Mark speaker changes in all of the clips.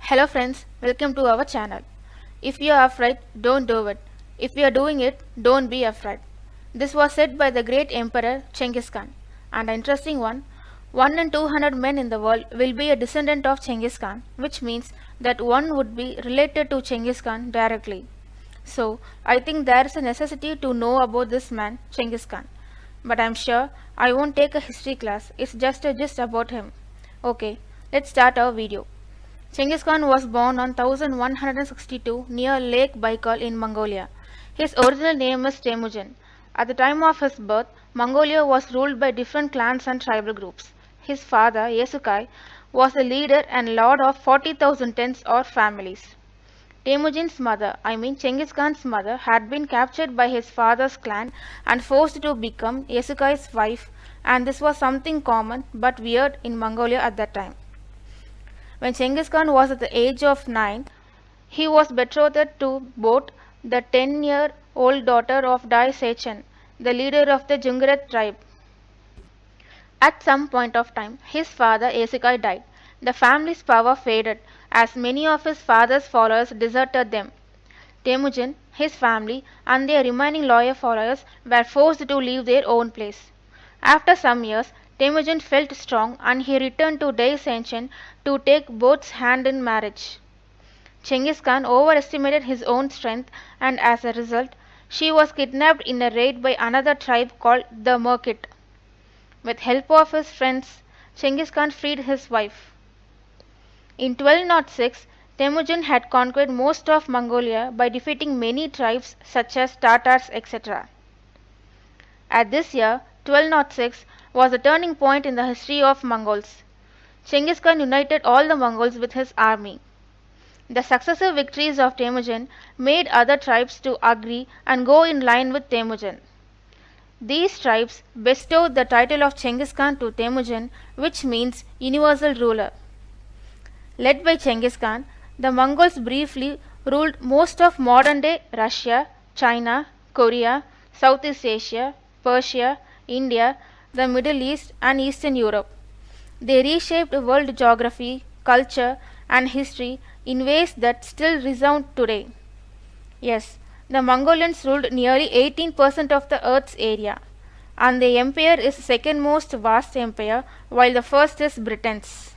Speaker 1: Hello friends, welcome to our channel. If you are afraid, don't do it. If you are doing it, don't be afraid. This was said by the great emperor Chengiz Khan. And an interesting one, 1 in 200 men in the world will be a descendant of Chengiz Khan, which means that one would be related to Chengiz Khan directly. So, I think there is a necessity to know about this man, Chengiz Khan. But I'm sure I won't take a history class, it's just a gist about him. Okay, let's start our video. Chengiz Khan was born on 1162 near Lake Baikal in Mongolia. His original name is Temujin. At the time of his birth, Mongolia was ruled by different clans and tribal groups. His father, Yesukai, was a leader and lord of 40,000 tents or families. Temujin's mother, Chengiz Khan's mother, had been captured by his father's clan and forced to become Yesukai's wife, and this was something common but weird in Mongolia at that time. When Chengiz Khan was at the age of 9, he was betrothed to Bot, the 10-year-old daughter of Dai Sechen, the leader of the Jungret tribe. At some point of time, his father Esekai died. The family's power faded as many of his father's followers deserted them. Temujin, his family, and their remaining loyal followers were forced to leave their own place. After some years, Temujin felt strong and he returned to Dai Sechen to take Bot's hand in marriage. Chengiz Khan overestimated his own strength and as a result, she was kidnapped in a raid by another tribe called the Merkit. With help of his friends, Chengiz Khan freed his wife. In 1206, Temujin had conquered most of Mongolia by defeating many tribes such as Tatars, etc. At this year, 1206, was a turning point in the history of Mongols. Chengiz Khan united all the Mongols with his army. The successive victories of Temujin made other tribes to agree and go in line with Temujin. These tribes bestowed the title of Chengiz Khan to Temujin, which means universal ruler. Led by Chengiz Khan, the Mongols briefly ruled most of modern-day Russia, China, Korea, Southeast Asia, Persia, India, the Middle East and Eastern Europe. They reshaped world geography, culture and history in ways that still resound today. Yes, the Mongolians ruled nearly 18% of the Earth's area, and the empire is the second most vast empire, while the first is Britain's.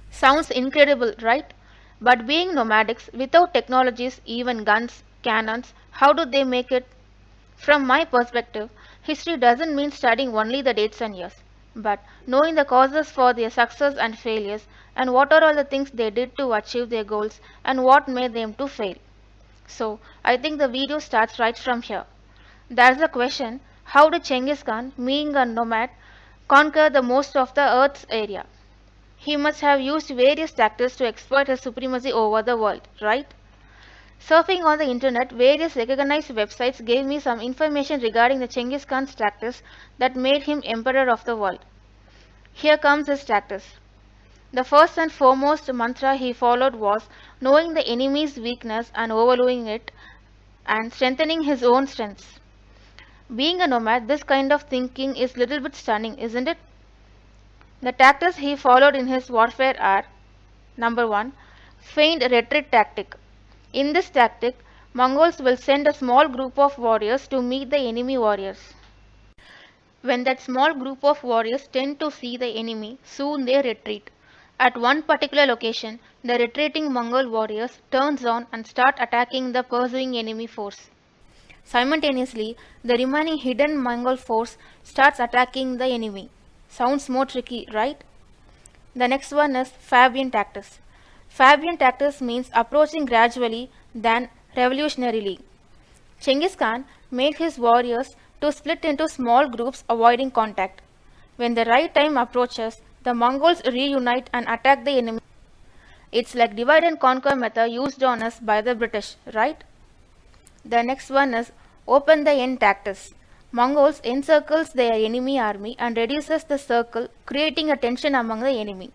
Speaker 1: Sounds incredible, right? But being nomadics without technologies, even guns, cannons, how do they make it? From my perspective, history doesn't mean studying only the dates and years, but knowing the causes for their success and failures, and what are all the things they did to achieve their goals, and what made them to fail. So, I think the video starts right from here. There's a question, how did Chengiz Khan, being a nomad, conquer the most of the Earth's area? He must have used various tactics to exploit his supremacy over the world, right? Surfing on the internet, various recognized websites gave me some information regarding the Chengiz Khan's tactics that made him emperor of the world. Here comes his tactics. The first and foremost mantra he followed was knowing the enemy's weakness and overruling it and strengthening his own strengths. Being a nomad, this kind of thinking is little bit stunning, isn't it? The tactics he followed in his warfare are: number 1, feigned retreat tactic. In this tactic, Mongols will send a small group of warriors to meet the enemy warriors. When that small group of warriors tend to see the enemy, soon they retreat. At one particular location, the retreating Mongol warriors turns on and start attacking the pursuing enemy force. Simultaneously, the remaining hidden Mongol force starts attacking the enemy. Sounds more tricky, right? The next one is Fabian Tactics. Fabian Tactics means approaching gradually than revolutionarily. Chengiz Khan made his warriors to split into small groups avoiding contact. When the right time approaches, the Mongols reunite and attack the enemy. It's like divide and conquer method used on us by the British, right? The next one is open the end tactics. Mongols encircles their enemy army and reduces the circle, creating a tension among the enemy.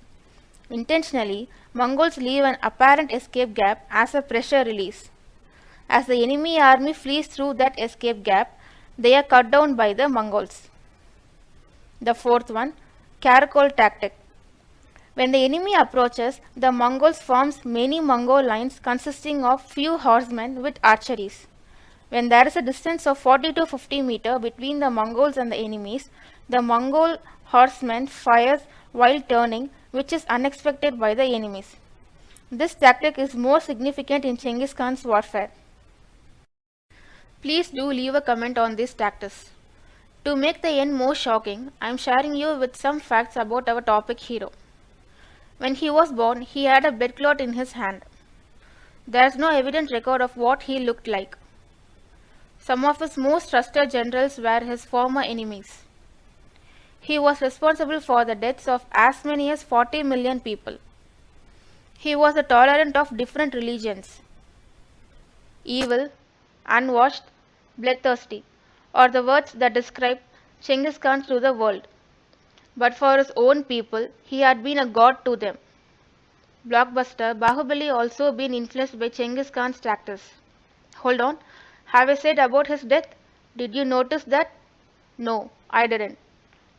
Speaker 1: Intentionally, Mongols leave an apparent escape gap as a pressure release. As the enemy army flees through that escape gap, they are cut down by the Mongols. The fourth one, Caracole Tactic. When the enemy approaches, the Mongols forms many Mongol lines consisting of few horsemen with archeries. When there is a distance of 40 to 50 meter between the Mongols and the enemies, the Mongol horseman fires while turning, which is unexpected by the enemies. This tactic is more significant in Chengiz Khan's warfare. Please do leave a comment on these tactics. To make the end more shocking, I am sharing you with some facts about our topic hero. When he was born, he had a bedcloth in his hand. There is no evident record of what he looked like. Some of his most trusted generals were his former enemies. He was responsible for the deaths of as many as 40 million people. He was a tolerant of different religions. Evil, unwashed, bloodthirsty are the words that describe Chengiz Khan through the world. But for his own people, he had been a god to them. Blockbuster Bahubali also been influenced by Chengiz Khan's tactics. Hold on, have I said about his death? Did you notice that? No, I didn't.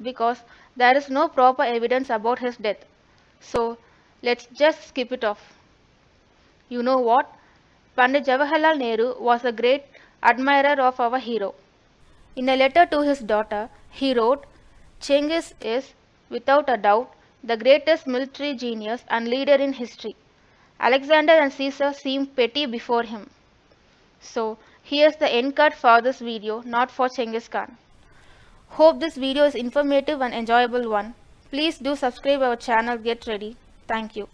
Speaker 1: Because there is no proper evidence about his death. So, let's just skip it off. You know what? Pandit Jawaharlal Nehru was a great admirer of our hero. In a letter to his daughter, he wrote, Chengiz is, without a doubt, the greatest military genius and leader in history. Alexander and Caesar seem petty before him. So, here's the end card for this video, not for Chengiz Khan. Hope this video is informative and enjoyable one. Please do subscribe our channel. Get ready. Thank you.